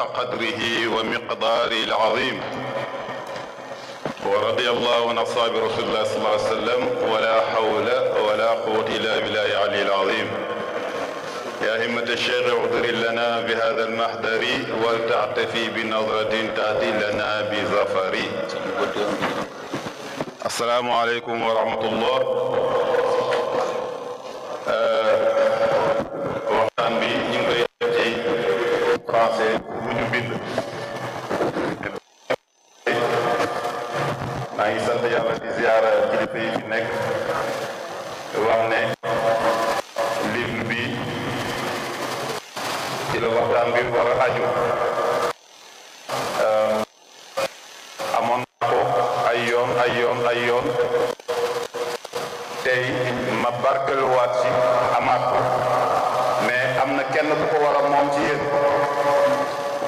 قدره ومقداره العظيم. ورضي الله عن أصحاب رسول الله صلى الله عليه وسلم ولا حول ولا قوة إلا بالله العلي العظيم. يا همة الشيخ اعذري لنا بهذا المحضر ولتعتفي بنظرة تأتي لنا بظفر. السلام عليكم ورحمة الله. waxtaan bi ñu ngi koy def ci français bu ñu bind. maa ngi sant yàlla di ziyaara kilifa yi fi nekk wax ne livre bi ci la waxtaan bi war a aju. amoon na ko ay yoon tey ma barkeluwaat ci amaat ko mais am na kenn ku ko war a moom ci yéen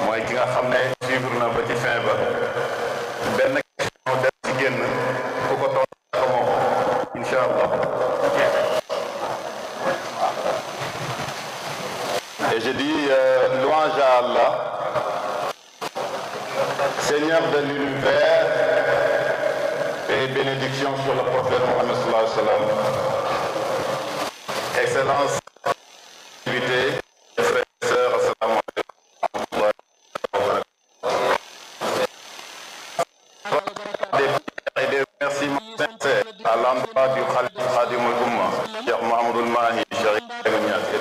mooy ki nga xam ne suivre na ba ci fin ba benn question def ci génn ku ko toog ko moom incha allah. Et je dis louange à Allah, Seigneur de l'univers, et bénédiction sur le prophète Mohammed sallallahu alayhi wa sallam. Excellence, invité, frères et sœurs, assalamu alaikum. Et des remerciements sincères à l'endroit du Khalif Khadim al-Umma, Cheikh Mahamadou Mahi, Cheikh Niass et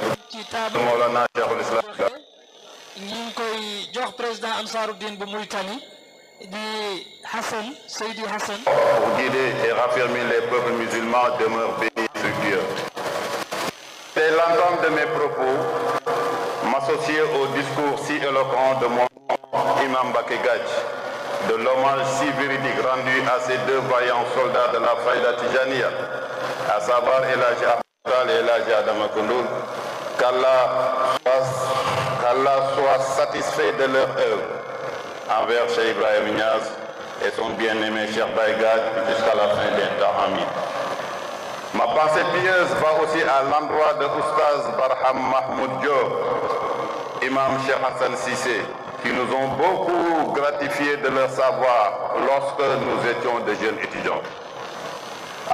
tout Mawlana Cheikh al-Islam. ñu ngi koy jox président Ansaruddin bu Mauritanie di Hassan Seydi Hassan. Pour guider et raffermir les peuples musulmans demeure béni sur Dieu. C'est l'entame de mes propos, m'associer au discours si éloquent de mon imam Baké Gadj, de l'hommage si véridique rendu à ces deux vaillants soldats de la Faïda Tijaniya, à savoir El Hadji Ahmed et El Hadji Adama Koundoul, qu'Allah soit satisfait de leur œuvre envers Cheikh Ibrahim Niass et son bien-aimé Cheikh Baye Gadj jusqu'à la fin des temps. Amin. Ma pensée pieuse va aussi à l'endroit de Oustaz Barham Mahmoud Diop, Imam Cheikh Hassan Cissé, qui nous ont beaucoup gratifié de leur savoir lorsque nous étions de jeunes étudiants.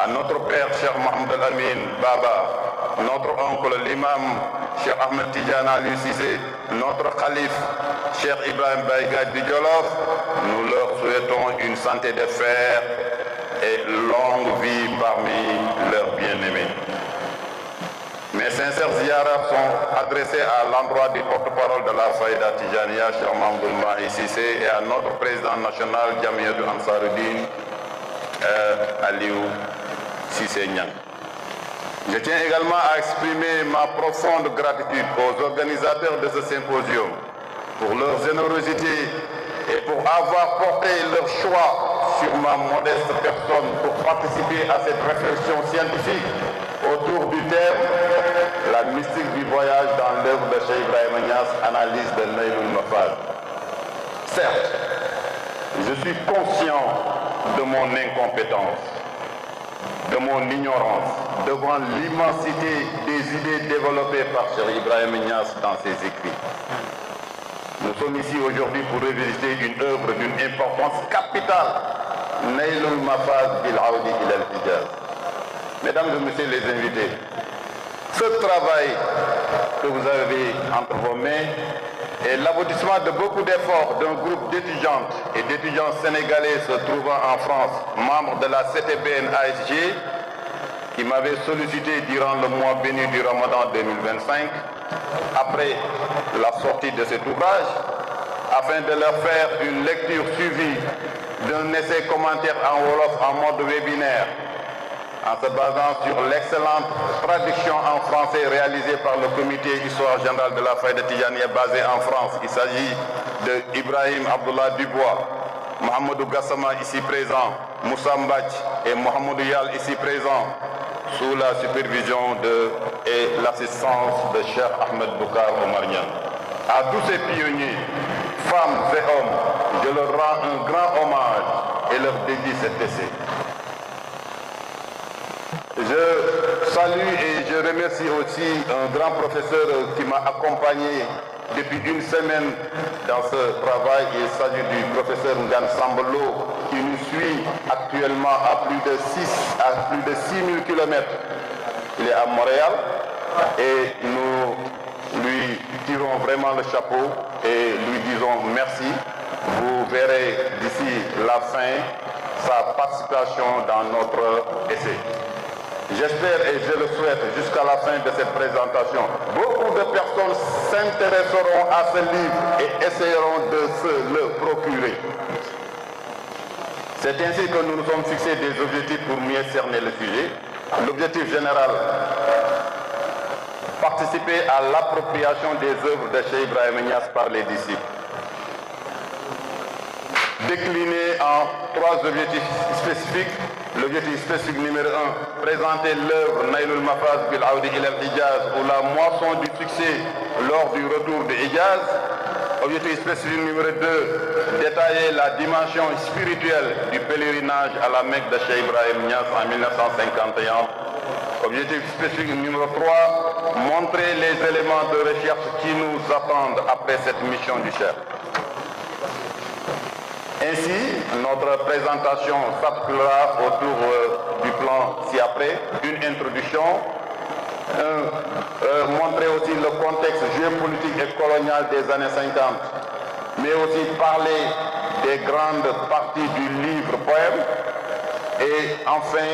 À notre père Cheikh Mohamed Al-Amin Baba, notre oncle l'imam Cheikh Ahmed Tidiane Ali Cissé, notre calife Cheikh Ibrahim Baye Gadj du Jolof, nous leur souhaitons une santé de fer et longue vie parmi leurs bien-aimés. Mes sincères ziyaras sont adressés à l'endroit du porte-parole de la Faïda Tijaniya, Cheikh Mahamadou Mahi Cissé, et à notre président national Jamiyatou Ansaruddin, Aliou Cissé Niang. Je tiens également à exprimer ma profonde gratitude aux organisateurs de ce symposium pour leur générosité et pour avoir porté leur choix sur ma modeste personne pour participer à cette réflexion scientifique autour du thème « La mystique du voyage dans l'œuvre de Cheikh Ibrahim Niass, analyse de Naïloul Mafaz ». Certes, je suis conscient de mon incompétence, de mon ignorance devant l'immensité des idées développées par Cheikh Ibrahim Niass dans ses écrits. Nous sommes ici aujourd'hui pour revisiter une œuvre d'une importance capitale, Naïloul Mafaz bil Aoudi ila al-Hijaz. Mesdames et messieurs les invités, ce travail que vous avez entre vos mains est l'aboutissement de beaucoup d'efforts d'un groupe d'étudiantes et d'étudiants sénégalais se trouvant en France, membres de la CTBN ASG, qui m'avaient sollicité durant le mois béni du Ramadan 2025, après la sortie de cet ouvrage, afin de leur faire une lecture suivie d'un essai commentaire en Wolof en mode webinaire, en se basant sur l'excellente traduction en français réalisée par le comité Histoire générale de la Faïda Tijaniya basé en France. Il s'agit de Ibrahim Abdullah Dubois, Mohamedou Gassama ici présent, Moussa Mbach et Mohamedou Yal ici présent, sous la supervision et l'assistance de Cheikh Ahmed Boukar Omarnian. À tous ces pionniers, femmes et hommes, je leur rends un grand hommage et leur dédie cet essai. Je salue et je remercie aussi un grand professeur qui m'a accompagné depuis une semaine dans ce travail. Il s'agit du professeur Ngan Sambolo qui nous suit actuellement à plus de 6000 km. Il est à Montréal et nous lui tirons vraiment le chapeau et lui disons merci. Vous verrez d'ici la fin sa participation dans notre essai. J'espère et je le souhaite jusqu'à la fin de cette présentation, beaucoup de personnes s'intéresseront à ce livre et essayeront de se le procurer. C'est ainsi que nous nous sommes fixés des objectifs pour mieux cerner le sujet. L'objectif général, participer à l'appropriation des œuvres de Cheikh Ibrahim Niass par les disciples. Décliné en 3 objectifs spécifiques. L'objectif spécifique numéro 1, présenter l'œuvre Nailul Mafaz bil Audi ila al-Hijaz ou la moisson du succès lors du retour de Hijaz. Objectif spécifique numéro 2, détailler la dimension spirituelle du pèlerinage à la Mecque de Cheikh Ibrahim Niass en 1951. Objectif spécifique numéro 3, montrer les éléments de recherche qui nous attendent après cette mission du chef. Ainsi, notre présentation s'articulera autour du plan ci-après, une introduction, montrer aussi le contexte géopolitique et colonial des années 50, mais aussi parler des grandes parties du livre poème, et enfin,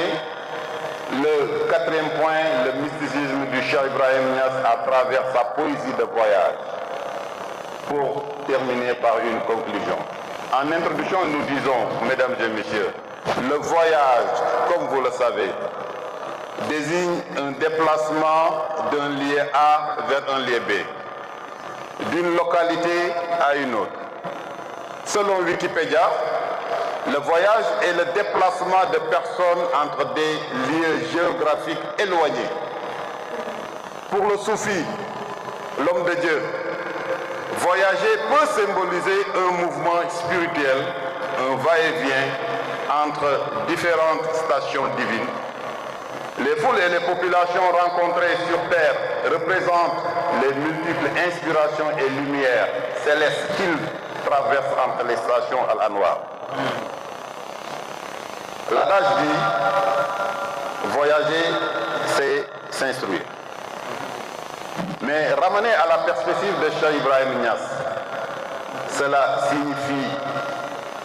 le 4e point, le mysticisme du Cheikh Ibrahim Niass à travers sa poésie de voyage, pour terminer par une conclusion. En introduction, nous disons, mesdames et messieurs, le voyage, comme vous le savez, désigne un déplacement d'un lieu A vers un lieu B, d'une localité à une autre. Selon Wikipédia, le voyage est le déplacement de personnes entre des lieux géographiques éloignés. Pour le soufi, l'homme de Dieu, voyager peut symboliser un mouvement spirituel, un va-et-vient entre différentes stations divines. Les foules et les populations rencontrées sur Terre représentent les multiples inspirations et lumières célestes qu'ils traversent entre les stations al-Anwar. L'adage dit, voyager, c'est s'instruire. Mais ramené à la perspective de Cheikh Ibrahim Niass, cela signifie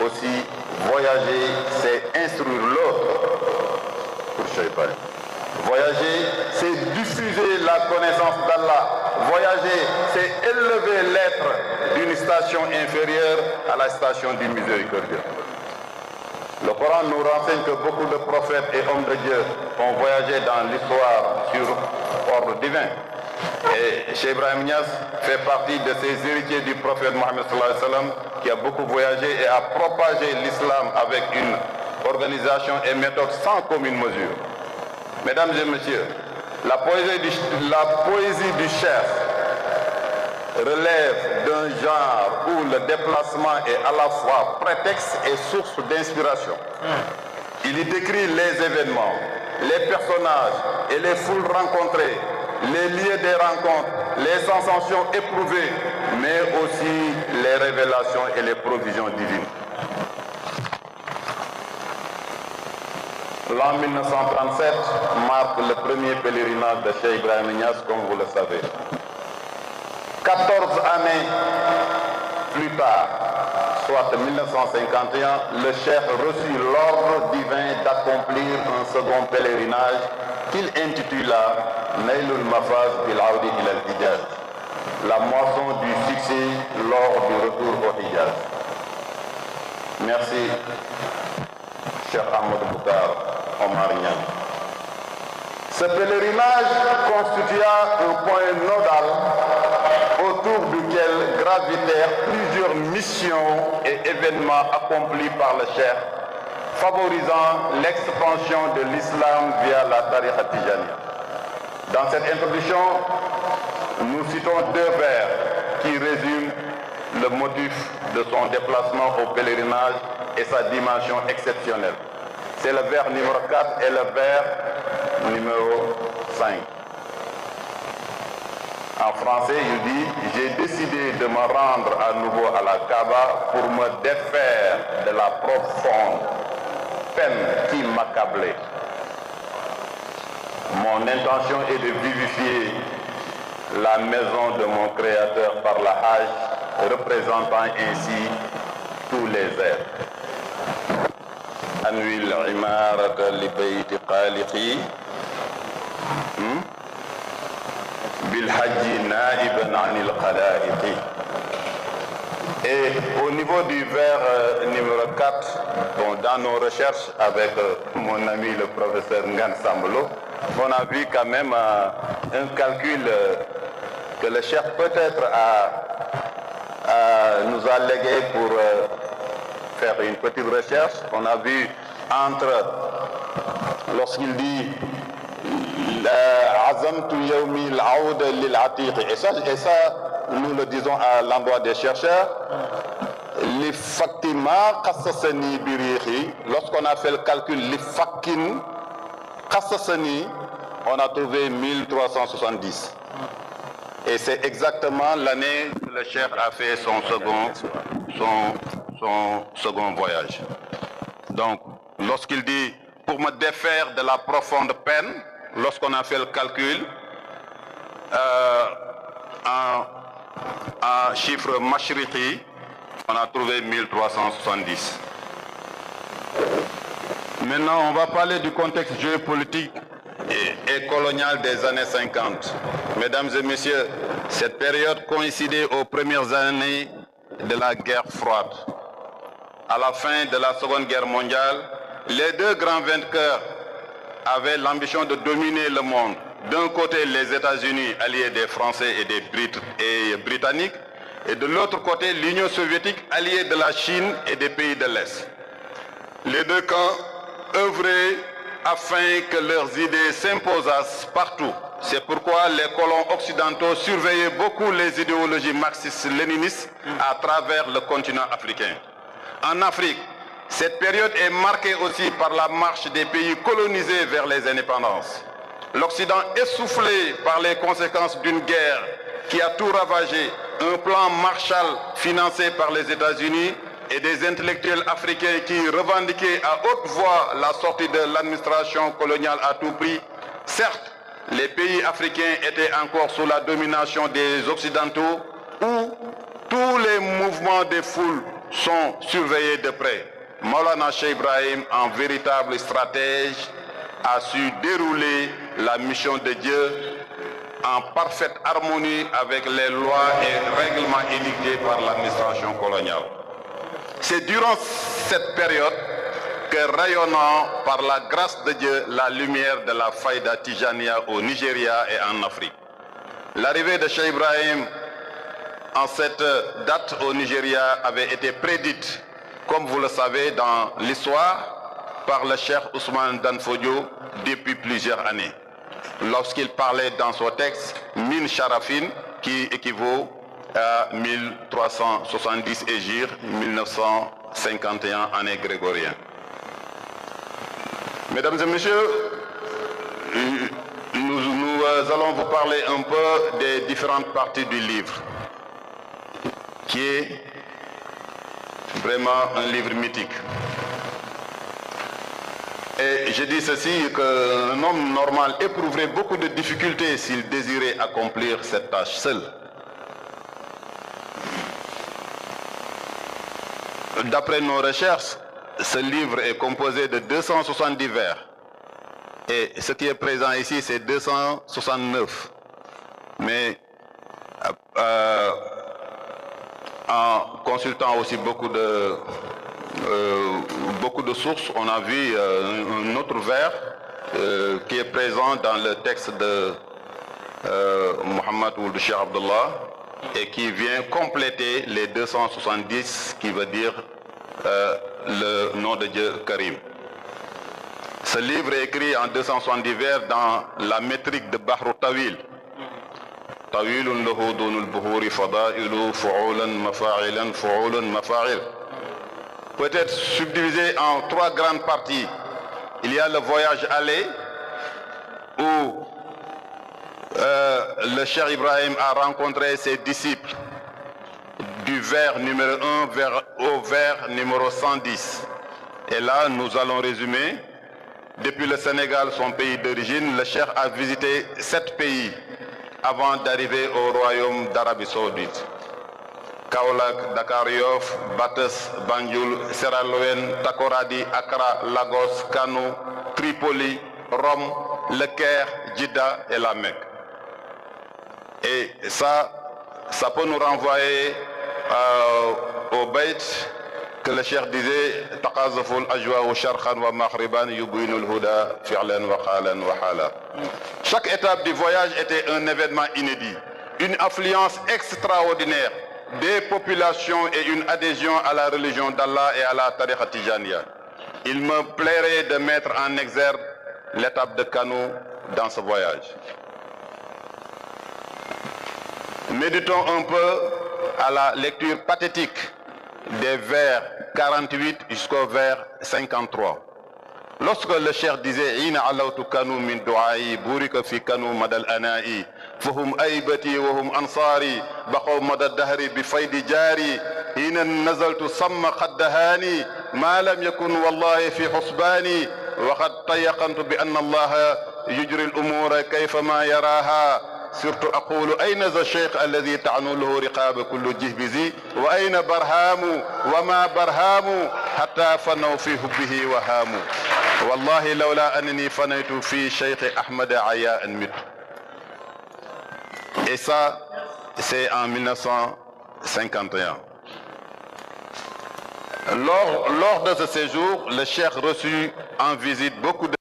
aussi voyager, c'est instruire l'autre pour Cheikh Ibrahim. Voyager, c'est diffuser la connaissance d'Allah. Voyager, c'est élever l'être d'une station inférieure à la station du miséricordieux. Le Coran nous renseigne que beaucoup de prophètes et hommes de Dieu ont voyagé dans l'histoire sur ordre divin. Et Cheikh Ibrahim Niass fait partie de ces héritiers du prophète Mohammed sallallahu alayhi wa sallam qui a beaucoup voyagé et a propagé l'islam avec une organisation et méthode sans commune mesure. Mesdames et messieurs, la poésie du chef relève d'un genre où le déplacement est à la fois prétexte et source d'inspiration. Il y décrit les événements, les personnages et les foules rencontrées, les lieux des rencontres, les sensations éprouvées, mais aussi les révélations et les provisions divines. L'an 1937 marque le premier pèlerinage de Cheikh Ibrahim Niass, comme vous le savez. 14 années plus tard, soit 1951, le Cheikh reçut l'ordre divin d'accomplir un second pèlerinage qu'il intitula Nailul Mafaz bil Audi ila al-Hijaz, la moisson du succès lors du retour au Hijaz. Merci, Cheikh Ahmed Boukar Omar Niang. Ce pèlerinage constitua un point nodal autour duquel gravitèrent plusieurs missions et événements accomplis par le Cheikh, favorisant l'expansion de l'islam via la tariqa tijaniya. Dans cette introduction, nous citons 2 vers qui résument le motif de son déplacement au pèlerinage et sa dimension exceptionnelle. C'est le vers numéro 4 et le vers numéro 5. En français, il dit « J'ai décidé de me rendre à nouveau à la Kaaba pour me défaire de la profonde peine qui m'accablait. Mon intention est de vivifier la maison de mon Créateur par la Hajj, représentant ainsi tous les êtres. Anwil imarata li bayti khaliqi bil hajji na'iban anil khalaiqi. Et au niveau du vers numéro 4, dans nos recherches avec mon ami le professeur Ngan Sambolo, on a vu quand même un calcul que le chef peut-être nous a légué pour faire une petite recherche. On a vu lorsqu'il dit Azamtu yawmi al-aoud lil-atiq, et ça nous le disons à l'endroit des chercheurs, l'ifaktima qassasani birihi, lorsqu'on a fait le calcul l'ifakin qassasani, on a trouvé 1370. Et c'est exactement l'année que le chef a fait son second voyage. Donc, lorsqu'il dit pour me défaire de la profonde peine, lorsqu'on a fait le calcul, en chiffre mashriqi, on a trouvé 1370. Maintenant, on va parler du contexte géopolitique et colonial des années 50. Mesdames et messieurs, cette période coïncidait aux premières années de la guerre froide. À la fin de la Seconde Guerre mondiale, les deux grands vainqueurs avaient l'ambition de dominer le monde. D'un côté, les États-Unis, alliés des Français et des Britanniques, et de l'autre côté, l'Union soviétique, alliée de la Chine et des pays de l'Est. Les deux camps œuvraient afin que leurs idées s'imposassent partout. C'est pourquoi les colons occidentaux surveillaient beaucoup les idéologies marxistes-léninistes à travers le continent africain. En Afrique, cette période est marquée aussi par la marche des pays colonisés vers les indépendances. L'Occident, essoufflé par les conséquences d'une guerre qui a tout ravagé, un plan Marshall financé par les États-Unis et des intellectuels africains qui revendiquaient à haute voix la sortie de l'administration coloniale à tout prix. Certes, les pays africains étaient encore sous la domination des Occidentaux, où tous les mouvements des foules sont surveillés de près. Maulana Cheikh Ibrahim, en véritable stratège, a su dérouler la mission de Dieu en parfaite harmonie avec les lois et règlements édictés par l'administration coloniale. C'est durant cette période que, rayonnant par la grâce de Dieu la lumière de la Faïda Tijaniya au Nigeria et en Afrique. L'arrivée de Cheikh Ibrahim en cette date au Nigeria avait été prédite, comme vous le savez, dans l'histoire, par le Cheikh Ousmane Danfodio depuis plusieurs années. Lorsqu'il parlait dans son texte Min Sharafin, qui équivaut à 1370 Hégire, 1951 année grégorien. Mesdames et messieurs, nous allons vous parler un peu des différentes parties du livre, qui est vraiment un livre mythique. Et je dis ceci, qu'un homme normal éprouverait beaucoup de difficultés s'il désirait accomplir cette tâche seul. D'après nos recherches, ce livre est composé de 270 vers. Et ce qui est présent ici, c'est 269. Mais en consultant aussi beaucoup de sources, on a vu un autre vers qui est présent dans le texte de Mohammed Ould Cheikh Abdullah et qui vient compléter les 270, qui veut dire le nom de Dieu Karim. Ce livre est écrit en 270 vers dans la métrique de Bahru Tawil. Tawilun lahu dunul buhuri fada'ilu fu'ulan mafa'ilan fu'ulan mafa'il. Peut être subdivisé en trois grandes parties. Il y a le voyage aller, où le Cheikh Ibrahim a rencontré ses disciples du vers numéro 1 au vers numéro 110. Et là, nous allons résumer. Depuis le Sénégal, son pays d'origine, le Cheikh a visité 7 pays avant d'arriver au royaume d'Arabie Saoudite. Kaolack, Dakar, Yoff, Bates, Banjul, Sierra Leone, Takoradi, Accra, Lagos, Kano, Tripoli, Rome, Le Caire, Jeddah et la Mecque. Et ça peut nous renvoyer au Bayt que le Cheikh disait Taqazaful ajwa wa sharqan wa maghriban yubinul huda fi'lan wa qalan wa hala. Chaque étape du voyage était un événement inédit, une affluence extraordinaire des populations et une adhésion à la religion d'Allah et à la tariqa tijaniya. Il me plairait de mettre en exergue l'étape de Kano dans ce voyage. Méditons un peu à la lecture pathétique des vers 48 jusqu'au vers 53. Lorsque le Cheikh disait Ina alawtu kanu min du'ai burika fi kanu madal ana'i fahum aibati wa hum ansari baqaw madad dahri bi faydi jari hina nazaltu samma qaddahani ma lam yakun wallahi fi husbani wa qad tayyaqantu bi anna Allah yujri al-umura kayfa ma yaraha surtout أقول أين ذا الشيخ الذي تعنو له رقاب كل جهبذي وأين برهام وما برهام حتى فنوا في حبه وهاموا والله لولا أنني فنيت في شيخ أحمد عياء مت. Et ça, c'est en 1951. Lors de ce séjour, le Cheikh reçut en visite beaucoup de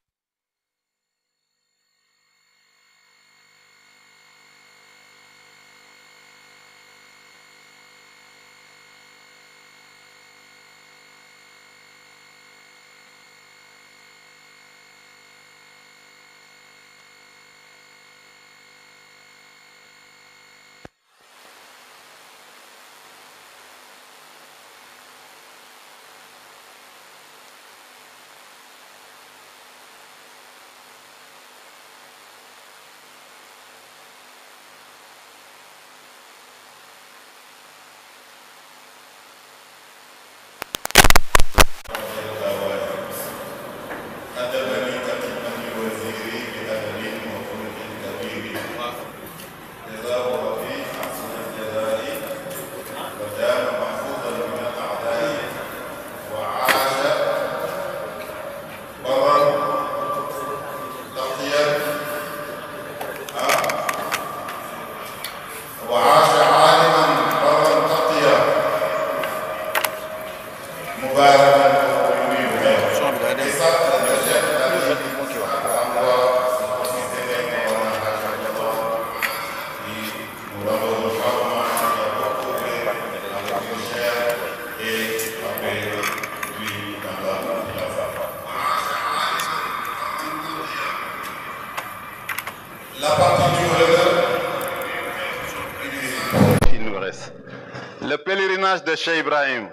le pèlerinage de Cheikh Ibrahim,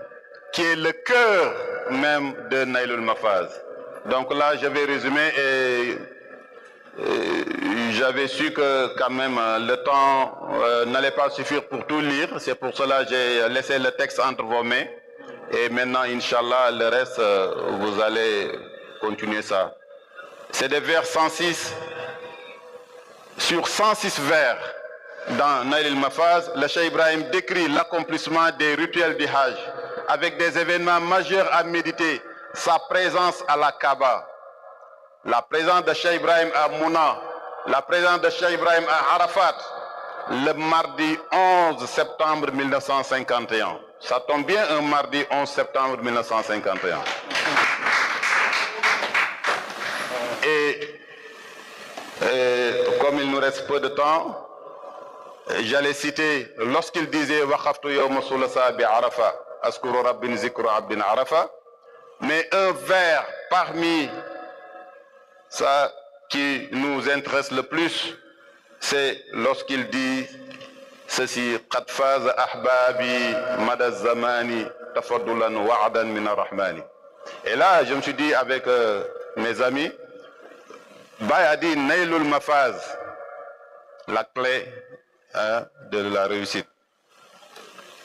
qui est le cœur même de Naïloul Mafaz. Donc là, je vais résumer et j'avais su que quand même le temps n'allait pas suffire pour tout lire. C'est pour cela que j'ai laissé le texte entre vos mains. Et maintenant, Inch'Allah, le reste, vous allez continuer ça. C'est des vers 106 sur 106 vers. Dans Naïl al-Mafaz, le Cheikh Ibrahim décrit l'accomplissement des rituels du Hajj avec des événements majeurs à méditer, sa présence à la Kaaba, la présence de Cheikh Ibrahim à Mouna, la présence de Cheikh Ibrahim à Arafat, le mardi 11 septembre 1951. Ça tombe bien un mardi 11 septembre 1951. Et comme il nous reste peu de temps, j'allais citer lorsqu'il disait Waqaftu yawma sulasa bi Arafa, askuru rabbin zikru abdin Arafa, mais un vers parmi ça qui nous intéresse le plus, c'est lorsqu'il dit ceci qad faza ahbabi mada zamani tafaddulan wa'dan min ar-rahmani. Et là, je me suis dit avec mes amis, Baye a dit Naïloul Mafaz. la clé de la réussite.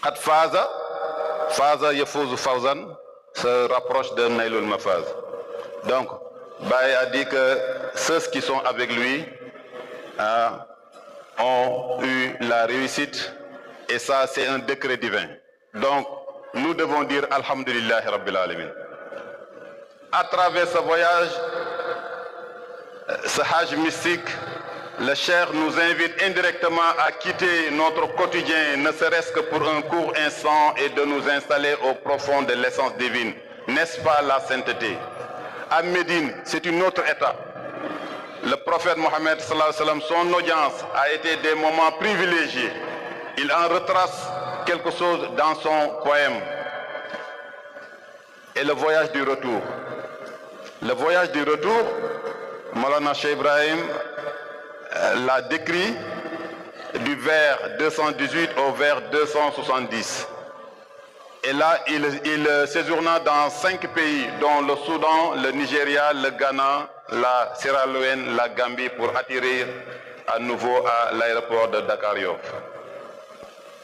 Qad Faza Yafouz Fawzan se rapproche de Nailul Mafaz. Donc, Baye a dit que ceux qui sont avec lui ont eu la réussite, et ça c'est un décret divin. Donc, nous devons dire Alhamdulillah Rabbil Alamin. À travers ce voyage, ce Hajj mystique, le Cheikh nous invite indirectement à quitter notre quotidien, ne serait-ce que pour un court instant, et de nous installer au profond de l'essence divine. N'est-ce pas la sainteté? À Médine, c'est une autre étape. Le prophète Mohammed sallallahu alayhi wa sallam, son audience a été des moments privilégiés. Il en retrace quelque chose dans son poème. Et le voyage du retour. Le voyage du retour, Maulana Cheikh Ibrahim l'a décrit du vers 218 au vers 270. Et là, il séjourna dans 5 pays, dont le Soudan, le Nigeria, le Ghana, la Sierra Leone, la Gambie, pour atterrir à nouveau à l'aéroport de Dakar-Yoff.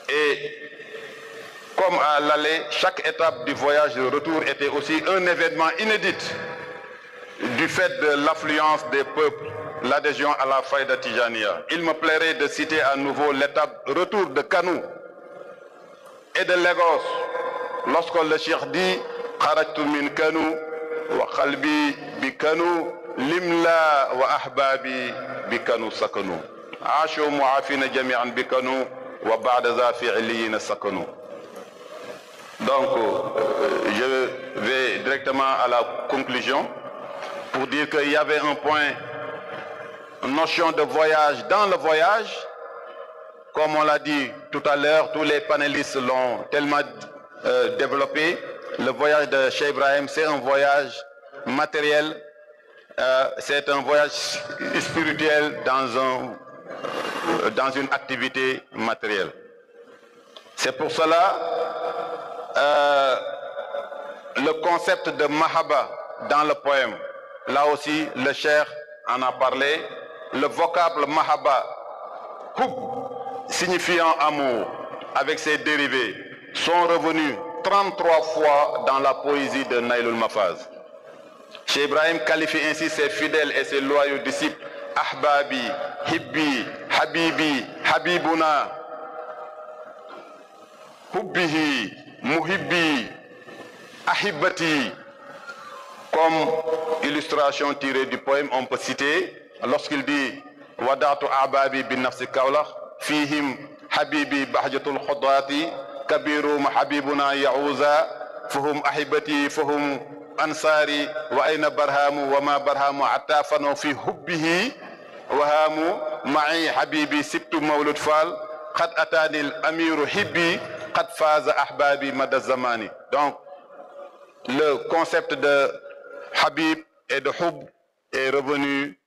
Et comme à l'aller, chaque étape du voyage de retour était aussi un événement inédit du fait de l'affluence des peuples, l'adhésion à la Faïda Tijaniya. Il me plairait de citer à nouveau l'étape retour de Kano et de Lagos, lorsque le Cheikh dit « Kharajtu min Kano wa qalbi bi Kano limla wa ahbabi bi Kano sakanu ashu mu'afina jami'an bi Kano wa ba'da za fi'liyin sakanu ». Donc, je vais directement à la conclusion pour dire qu'il y avait un point, une notion de voyage dans le voyage. Comme on l'a dit tout à l'heure, tous les panélistes l'ont tellement développé. Le voyage de Cheikh Ibrahim, c'est un voyage matériel, c'est un voyage spirituel dans une activité matérielle. C'est pour cela le concept de Mahaba dans le poème. Là aussi, le Cheikh en a parlé. Le vocable Mahaba, Hub, signifiant amour, avec ses dérivés, sont revenus 33 fois dans la poésie de Nailul Mafaz. Cheikh Ibrahim qualifie ainsi ses fidèles et ses loyaux disciples Ahbabi, Hibbi, Habibi, Habibuna, Hubbihi, Muhibbi, Ahibati. Comme illustration tirée du poème, on peut citer lorsqu'il dit Wadatu Ababi bin Nafsi Kaulach, Fihim Habibi Bahjatul Khudati, Kabiru Habibuna Ya'uza, Fuhum Ahibati, Fuhum Ansari, Wa Aina Barhamu, Wa Ma Barhamu Atafano fi Hubbihi, Wahamu, Ma'i Habibi Sibtu Mawlud Fal, Qad Atanil Amiru Hibbi, Qad Faza Ahbabi Madazamani. Donc, le concept de Habib et de Hub est revenu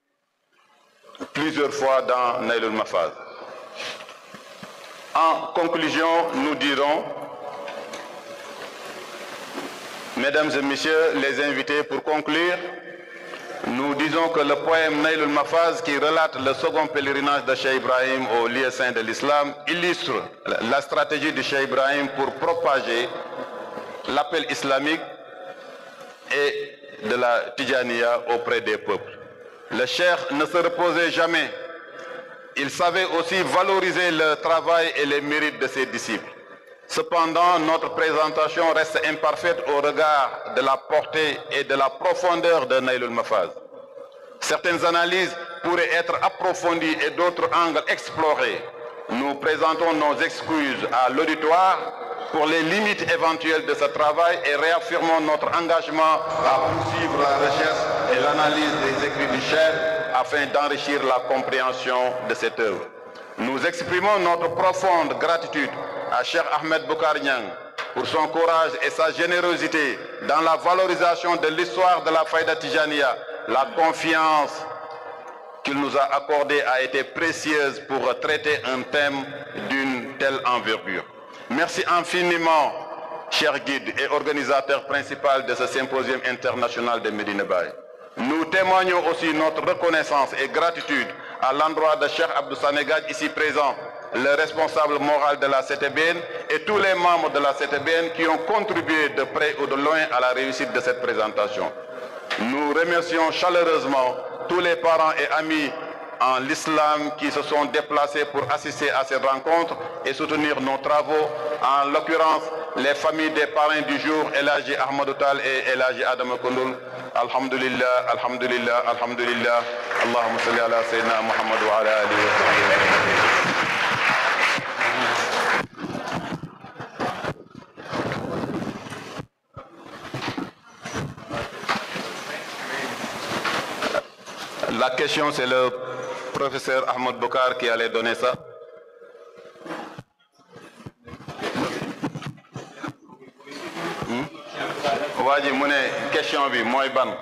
plusieurs fois dans Nailul Mafaz. En conclusion, nous dirons, mesdames et messieurs les invités, pour conclure, nous disons que le poème Nailul Mafaz, qui relate le second pèlerinage de Cheikh Ibrahim au lieu saint de l'islam, illustre la stratégie de Cheikh Ibrahim pour propager l'appel islamique et de la Tijaniya auprès des peuples. Le Cheikh ne se reposait jamais. Il savait aussi valoriser le travail et les mérites de ses disciples. Cependant, notre présentation reste imparfaite au regard de la portée et de la profondeur de Nailul Mafaz. Certaines analyses pourraient être approfondies et d'autres angles explorés. Nous présentons nos excuses à l'auditoire pour les limites éventuelles de ce travail et réaffirmons notre engagement à poursuivre la recherche et l'analyse des écrits du Cheikh afin d'enrichir la compréhension de cette œuvre. Nous exprimons notre profonde gratitude à Cheikh Ahmed Boucar Niang pour son courage et sa générosité dans la valorisation de l'histoire de la Faïda Tijaniya. La confiance qu'il nous a accordée a été précieuse pour traiter un thème d'une telle envergure. Merci infiniment, cher guide et organisateur principal de ce symposium international de Medina Baye. Nous témoignons aussi notre reconnaissance et gratitude à l'endroit de Cheikh Abdou Sanegad, ici présent, le responsable moral de la CTBN et tous les membres de la CTBN qui ont contribué de près ou de loin à la réussite de cette présentation. Nous remercions chaleureusement tous les parents et amis en l'islam qui se sont déplacés pour assister à cette rencontre et soutenir nos travaux, en l'occurrence les familles des parrains du jour, El Hadji Ahmadou Tall et El Hadji Adama Koundoul. Alhamdulillah, alhamdulillah, alhamdulillah. Allahumma salli ala sayyidina Muhammad wa ala alihi wa sahbihi. La question, c'est le professeur Ahmed Bokar qui allait donner ça. Wadi mu ne question bi mooy ban.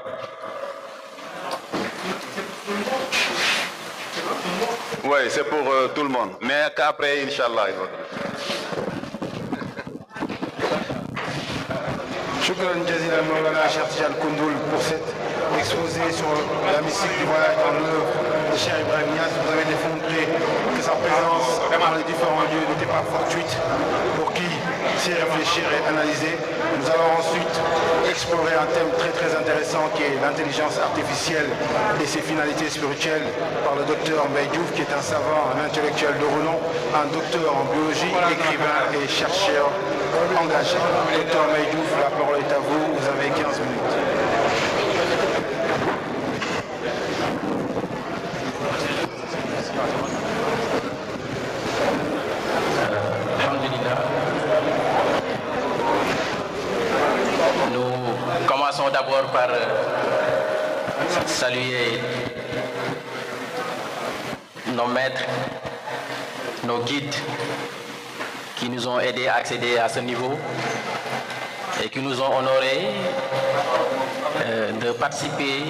Oui, c'est pour tout le monde. Mais qu'après, Inch'Allah. Shukran Jazila Maulana Cheikh Tidiane Koundoul pour cet exposé sur la mystique du voyage dans l'œuvre de Cheikh Ibrahim Niass. Vous avez démontré que sa présence dans les différents lieux n'était pas fortuite pour qui sait réfléchir et analyser. Nous allons ensuite explorer un thème très intéressant qui est l'intelligence artificielle et ses finalités spirituelles par le docteur Mbaye Diouf, qui est un savant, un intellectuel de renom, un docteur en biologie, écrivain et chercheur engagé. Docteur Mbaye Diouf, la parole est à vous, vous avez 15 minutes. Commençons d'abord par saluer nos maîtres, nos guides qui nous ont aidés à accéder à ce niveau et qui nous ont honorés de participer